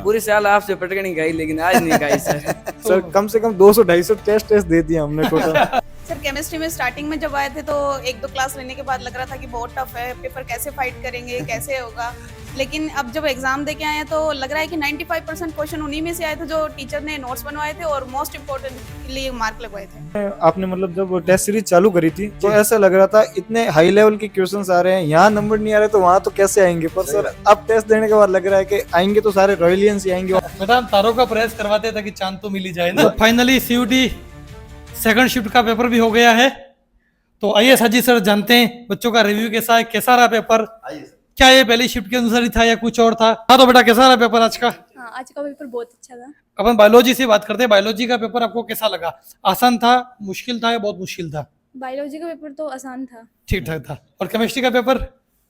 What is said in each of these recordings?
पूरी साल आपसे पटकनी खाई लेकिन आज नहीं खाई सर। सर कम से कम 200-250 टेस्ट दे दिए हमने टोटल। सर केमिस्ट्री में स्टार्टिंग में जब आए थे तो एक दो क्लास लेने के बाद लग रहा था कि बहुत टफ है, पेपर कैसे फाइट करेंगे, कैसे होगा। लेकिन अब जब एग्जाम दे के आए हैं तो लग रहा है कि 95% क्वेश्चन उन्हीं में से आए थे जो टीचर ने नोट्स बनवाए थे और मोस्ट इम्पोर्टेंट के लिए मार्क लगवाए थे। आपने मतलब जब टेस्ट सीरीज चालू करी थी तो ऐसा लग रहा था इतने हाई लेवल के क्वेश्चंस आ रहे हैं, यहाँ नंबर नहीं आ रहे तो वहाँ तो कैसे आएंगे। पर सर अब टेस्ट देने के बाद लग रहा है कि आएंगे तो सारे रॉयलियंस ही आएंगे। मैडम तारों का प्रयास करवाते ताकि चांद तो मिल ही जाए ना। फाइनली सीयूटी सेकंड शिफ्ट का पेपर भी हो गया है। तो आइए साजी सर जानते हैं बच्चों का रिव्यू कैसा है, कैसा रहा पेपर, क्या ये पहली शिफ्ट के अनुसार ही था या कुछ और था। हाँ तो बेटा कैसा रहा पेपर आज का? हाँ, आज का पेपर बहुत अच्छा था। अपन बायोलॉजी से बात करते हैं, बायोलॉजी का पेपर आपको कैसा लगा? आसान था, मुश्किल था या बहुत मुश्किल था? बायोलॉजी का पेपर तो आसान था, ठीक ठाक था। और केमिस्ट्री का पेपर?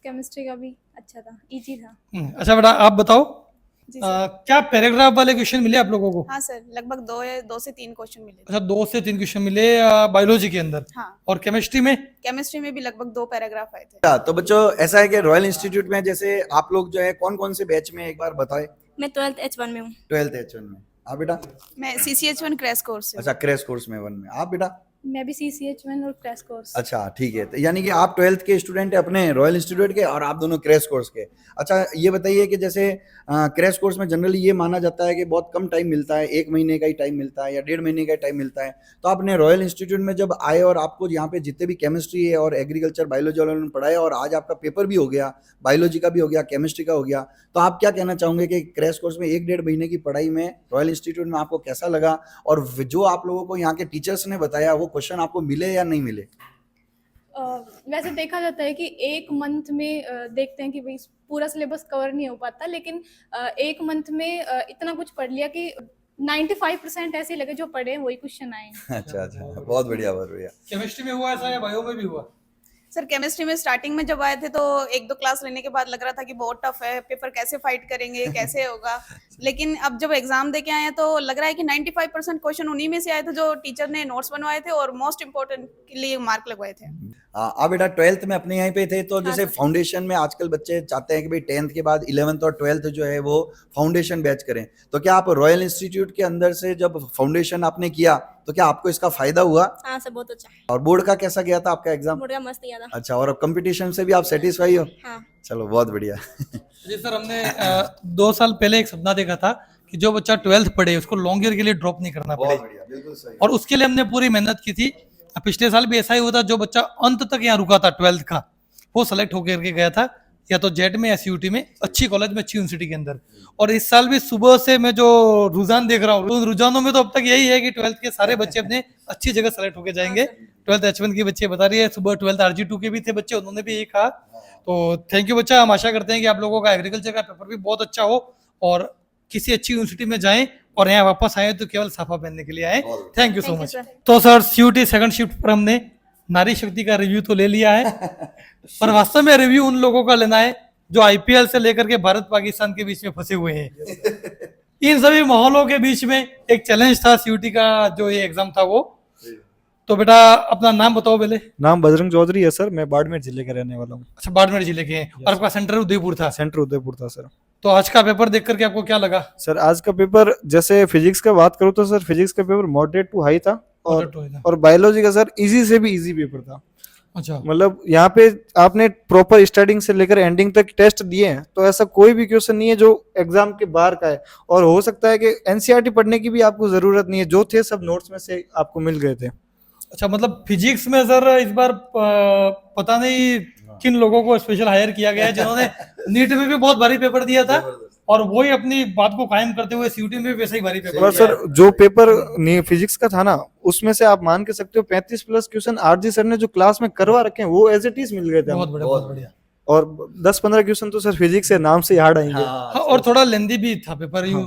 केमिस्ट्री का भी अच्छा था, इजी था। अच्छा बेटा आप बताओ जी सर। क्या पैराग्राफ वाले क्वेश्चन मिले आप लोगों को? हाँ सर, लगभग दो से तीन क्वेश्चन मिले थे। अच्छा 2 से 3 क्वेश्चन मिले बायोलॉजी के अंदर। हाँ, और केमिस्ट्री में? केमिस्ट्री में भी लगभग 2 पैराग्राफ आए थे। तो बच्चों ऐसा है कि रॉयल इंस्टीट्यूट में जैसे आप लोग जो है कौन कौन से बैच में एक बार बताएं। मैं 12th H1 में हूँ। 12th H1 में। आप बेटा? मैं CCH1 क्रैश कोर्स से। अच्छा क्रैश कोर्स में 1 में। आप बेटा? मैं भी CCH1 और क्रैश कोर्स। अच्छा ठीक है, तो यानी कि आप 12th के स्टूडेंट है अपने रॉयल इंस्टीट्यूट के और आप दोनों क्रैश कोर्स के। अच्छा ये बताइए कि जैसे क्रैश कोर्स में जनरली ये माना जाता है कि बहुत कम टाइम मिलता है, 1 महीने का ही टाइम मिलता है या 1.5 महीने का टाइम मिलता है। तो आपने रॉयल इंस्टीट्यूट में जब आए और आपको यहाँ पे जितने भी केमिस्ट्री है और एग्रीकल्चर बायोलॉजी वालों ने पढ़ाया और आज आपका पेपर भी हो गया, बायोलॉजी का भी हो गया, केमिस्ट्री का हो गया, तो आप क्या कहना चाहोगे कि क्रैश कोर्स में 1-1.5 महीने की पढ़ाई में रॉयल इंस्टीट्यूट में आपको कैसा लगा और जो आप लोगों को यहाँ के टीचर्स ने बताया वो क्वेश्चन आपको मिले या नहीं मिले? वैसे देखा जाता है कि एक मंथ में देखते हैं कि भाई पूरा सिलेबस कवर नहीं हो पाता, लेकिन एक मंथ में इतना कुछ पढ़ लिया कि 95% ऐसे लगे जो पढ़े वही क्वेश्चन आए। अच्छा बहुत बढ़िया बहुत बढ़िया। केमिस्ट्री में हुआ ऐसा या बायो में भी हुआ? सर केमिस्ट्री में स्टार्टिंग में जब आए थे तो एक दो क्लास लेने के बाद लग रहा था कि बहुत टफ है, पेपर कैसे फाइट करेंगे, कैसे होगा। लेकिन अब जब एग्जाम दे के आए हैं तो लग रहा है कि 95% क्वेश्चन उन्हीं में से आए थे जो टीचर ने नोट्स बनवाए थे और मोस्ट इम्पोर्टेंट के लिए मार्क लगवाए थे। आप बेटा 12th में अपने यहीं पे थे तो जैसे फाउंडेशन में आजकल बच्चे चाहते हैं कि भाई 10th के बाद 11th और 12th जो है वो फाउंडेशन बैच करें, तो क्या आप रॉयल इंस्टीट्यूट के अंदर से जब फाउंडेशन आपने किया तो क्या आपको इसका फायदा हुआ? हाँ सर बहुत अच्छा। और बोर्ड का कैसा गया था आपका एग्जाम? बोर्ड का मस्त गया था। अच्छा, और कंपटीशन से भी आप सेटिस्फाई हो? हाँ। चलो बहुत बढ़िया। जी सर हमने 2 साल पहले एक सपना देखा था कि जो बच्चा 12th पढ़े उसको लॉन्ग ईयर के लिए ड्रॉप नहीं करना पड़े, बिल्कुल सही। और उसके लिए हमने पूरी मेहनत की थी। पिछले साल भी ऐसा ही हुआ था, जो बच्चा अंत तक यहाँ रुका था 12th का वो सेलेक्ट होकर के गया था या तो जेट में या सीयूटी में, अच्छी कॉलेज में अच्छी यूनिवर्सिटी के अंदर। और इस साल भी सुबह से मैं जो रुझान देख रहा हूँ, उन रुझानों में तो अब तक यही है कि 12th के सारे बच्चे अपने अच्छी जगह सेलेक्ट होकर जाएंगे। 12th H1 की बच्चे बता रही है, सुबह 12th RG2 के भी थे बच्चे, उन्होंने भी यही कहा। तो थैंक यू बच्चा, हम आशा करते हैं कि आप लोगों का एग्रीकल्चर का पेपर भी बहुत अच्छा हो और किसी अच्छी यूनिवर्सिटी में जाएं और यहाँ वापस आए तो केवल साफा पहनने के लिए आए। Thank you so much. तो सर सीयूटी सेकंड शिफ्ट पर हमने नारी शक्ति का रिव्यू तो ले लिया है, पर वास्तव में रिव्यू उन लोगों का लेना है जो IPL से लेकर के भारत पाकिस्तान के बीच में फंसे हुए हैं। इन सभी माहौलों के बीच में एक चैलेंज था सीयूटी का, जो ये एग्जाम था वो। तो बेटा अपना नाम बताओ पहले। नाम बजरंग चौधरी है सर, मैं बाड़मेर जिले का रहने वाला हूँ। अच्छा बाड़मेर जिले के हैं और आपका सेंटर उदयपुर था? सेंटर उदयपुर था सर। तो आज का पेपर देख करके आपको क्या लगा? सर आज का पेपर जैसे फिजिक्स का बात करूँ तो सर फिजिक्स का पेपर मॉडरेट टू हाई था और बायोलॉजी का सर इजी से भी इजी पेपर था। अच्छा मतलब यहाँ पे आपने प्रॉपर स्टार्टिंग से लेकर एंडिंग तक टेस्ट दिए हैं तो ऐसा कोई भी क्वेश्चन नहीं है जो एग्जाम के बाहर का है। और हो सकता है कि NCERT पढ़ने की भी आपको जरूरत नहीं है, जो थे सब नोट्स में से आपको मिल गए थे। अच्छा मतलब फिजिक्स में सर इस बार पता नहीं किन लोगों को स्पेशल हायर किया गया है जिन्होंने नीट में भी बहुत भारी पेपर दिया था और वही अपनी बात को कायम करते हुए सीयूटी में भी वैसा ही भारी पेपर और सर जो पेपर फिजिक्स का था ना उसमें से आप मान के सकते हो 35+ क्वेश्चन RG सर ने जो क्लास में करवा रखे हैं वो एज इट इज मिल गए थे। बहुत बढ़िया। और 10-15 क्वेश्चन तो सर फिजिक्स से नाम से याद आएंगे। हाँ, और थोड़ा लेंदी भी था पेपर, यूं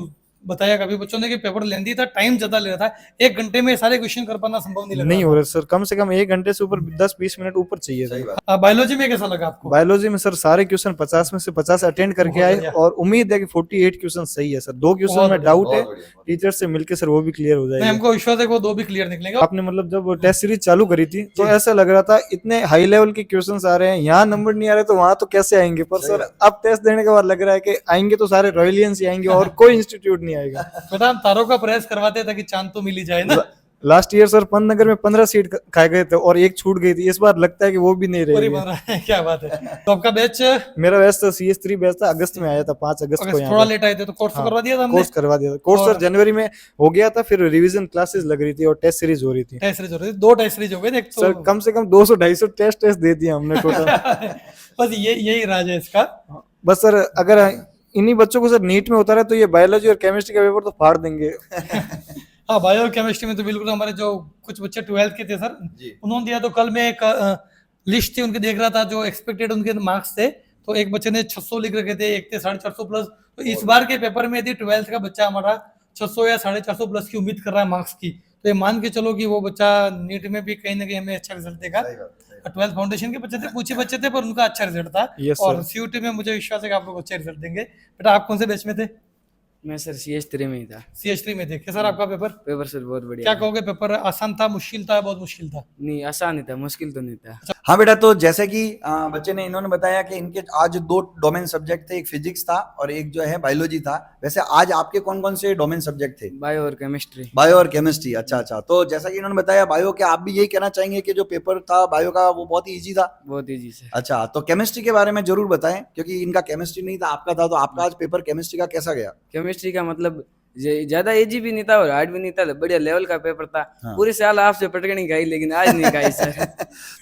बताया काफी बच्चों ने कि पेपर लेंदी था, टाइम ज्यादा ले रहा था, 1 घंटे में सारे क्वेश्चन कर पाना संभव नहीं लग नहीं रहा हो रहा सर, कम से कम 1 घंटे से ऊपर 10-20 मिनट ऊपर चाहिए सही था। बात। बायोलॉजी में कैसा लगा आपको? बायोलॉजी में सर सारे क्वेश्चन 50 में से 50 अटेंड करके बहुत आए बढ़िया। और उम्मीद है कि 48 क्वेश्चन सही है सर। 2 क्वेश्चन बहुत में बढ़िया, डाउट है, बहुत बढ़िया। टीचर से मिलके सर वो भी क्लियर हो नहीं, जाएगा। हमको विश्वास है कि वो 2 भी क्लियर निकलेंगे। आपने मतलब जब टेस्ट सीरीज चालू करी थी तो ऐसा लग रहा था इतने हाई लेवल के क्वेश्चंस आ रहे हैं, यहाँ नंबर नहीं आ रहे तो वहां तो कैसे आएंगे, पर सही सर अब टेस्ट देने के बाद लग रहा है कि आएंगे तो सारे रॉयलियंस ही आएंगे और कोई इंस्टीट्यूट नहीं आएगा। बेटा हम तारों का प्रयास करवाते हैं ताकि चांद तो मिल ही जाए ना। लास्ट ईयर सर पंतनगर में 15 सीट खाए गए थे और एक छूट गई थी, इस बार लगता है कि वो भी नहीं पूरी रहेगी। बन रहा है, क्या बात है। तो आपका बैच मेरा बैच तो CS3 बैच था, अगस्त में आया था, 5 अगस्त को यहाँ थोड़ा पे। लेट आए थे तो कोर्स हाँ, करवा दिया था हमने। कोर्स करवा दिया था। कोर्स और- सर जनवरी में हो गया था, फिर रिवीजन क्लासेस लग रही थी और टेस्ट सीरीज हो रही थी। टेस्ट सीरीज हो रही थी, 2 टेस्ट सीरीज हो गए थे, एक सर तो कम से कम 200-250 टेस्ट दे दिए हमने टोटल। बस यही राज है इसका। बस सर अगर इन्हीं बच्चों को सर नीट में उतारा तो ये बायोलॉजी और केमिस्ट्री का पेपर तो फाड़ देंगे। हाँ, बायो और केमिस्ट्री में तो बिल्कुल हमारे जो कुछ बच्चे 12th के थे सर, जी। उन्होंने दिया। तो कल मैं एक लिस्ट थी उनकी देख रहा था, जो एक्सपेक्टेड उनके मार्क्स थे, तो एक बच्चे ने 600 लिख रखे थे, एक थे 450 प्लस। तो इस बार के पेपर में यदि 12th का बच्चा हमारा 600 या 450 प्लस की उम्मीद कर रहा है मार्क्स की, तो ये मान के चलो कि वो बच्चा नीट में भी कहीं ना कहीं हमें अच्छा रिजल्ट देगा। सही बात, सही बात। 12th फाउंडेशन के बच्चे थे, कुछ ही बच्चे थे, पर उनका अच्छा रिजल्ट था। Yes, और sir. CUT में मुझे विश्वास है कि आप लोग अच्छा रिजल्ट देंगे। बेटा आप कौन से बैच में थे? मैं सर CS3 में ही था। CH3 में थे। क्या सर आपका पेपर? पेपर सर बहुत बढ़िया क्या था। कहोगे, पेपर आसान था, मुश्किल था, बहुत मुश्किल था? नहीं, आसान ही था, मुश्किल तो नहीं था। हाँ बेटा, तो जैसे कि बच्चे ने इन्होंने बताया कि इनके आज 2 डोमेन सब्जेक्ट थे, एक फिजिक्स था और एक जो है बायोलॉजी था। वैसे आज आपके कौन कौन से डोमेन सब्जेक्ट थे? बायो और केमिस्ट्री। बायो और केमिस्ट्री। अच्छा अच्छा, तो जैसा कि इन्होंने बताया बायो के, आप भी यही कहना चाहेंगे कि जो पेपर था बायो का वो बहुत ही ईजी था? बहुत इजी सर। अच्छा, तो केमिस्ट्री के बारे में जरूर बताएं, क्योंकि इनका केमिस्ट्री नहीं था, आपका था, तो आपका आज पेपर केमिस्ट्री का कैसा गया? केमिस्ट्री का मतलब ज्यादा इजी भी नहीं था और हार्ड भी नहीं था, बढ़िया लेवल का पेपर था। हाँ। पूरे साल आपसे पटकनी खाई लेकिन आज नहीं खाई सर।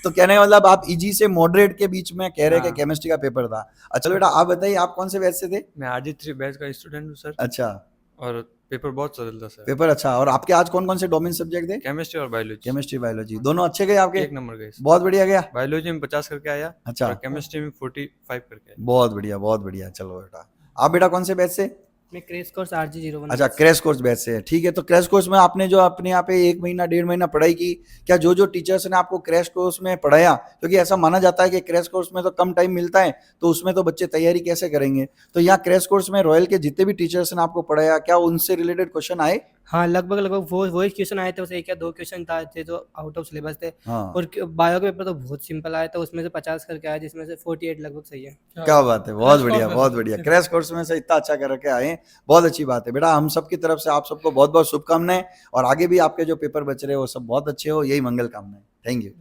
तो कहने का मतलब आप इजी से मॉडरेट के बीच में कह रहे कि हाँ। केमिस्ट्री का पेपर था। अच्छा बेटा, आप बताइए आप कौन से बैच से थे? मैं RG3 बैच का स्टूडेंट हूँ सर, अच्छा, और पेपर बहुत सरल था सर। पेपर अच्छा। और आपके आज कौन कौन से डोमेन सब्जेक्ट थे? केमिस्ट्री और बायोलॉजी केमिस्ट्री बायोलॉजी दोनों अच्छे गए आपके? 1 नंबर गए सर। बहुत बढ़िया गया। बायोलॉजी में 50 करके आया अच्छा, और केमिस्ट्री में 45 करके आया। बहुत बढ़िया बहुत बढ़िया। चलो बेटा, आप बेटा कौन से बैच से? मैं क्रेश कोर्स RG01। अच्छा, क्रैश कोर्स बैच से। ठीक है, तो क्रैश कोर्स में आपने जो अपने यहाँ पे 1 महीना 1.5 महीना पढ़ाई की, क्या जो जो टीचर्स ने आपको क्रैश कोर्स में पढ़ाया, क्योंकि ऐसा माना जाता है कि क्रैश कोर्स में तो कम टाइम मिलता है, तो उसमें तो बच्चे तैयारी कैसे करेंगे, तो यहाँ क्रैश कोर्स में रॉयल के जितने भी टीचर्स ने आपको पढ़ाया, क्या उनसे रिलेटेड क्वेश्चन आए? हाँ, लगभग वो क्वेश्चन आए थे, बस 1 या 2 क्वेश्चन थे जो आउट ऑफ सिलेबस थे। हाँ, और बायो का पेपर तो बहुत सिंपल आया था, उसमें से 50 करके आया, जिसमें से 48 लगभग सही है। क्या बात है, बहुत क्रैश बढ़िया कोर्स में बहुत से- बढ़िया। क्रैश कोर्स में से इतना अच्छा करके आए, बहुत अच्छी बात है बेटा। हम सबकी तरफ से आप सबको बहुत बहुत शुभकामनाएं, और आगे भी आपके जो पेपर बच रहे हो वो सब बहुत अच्छे हो, यही मंगल कामनाएं। Thank you.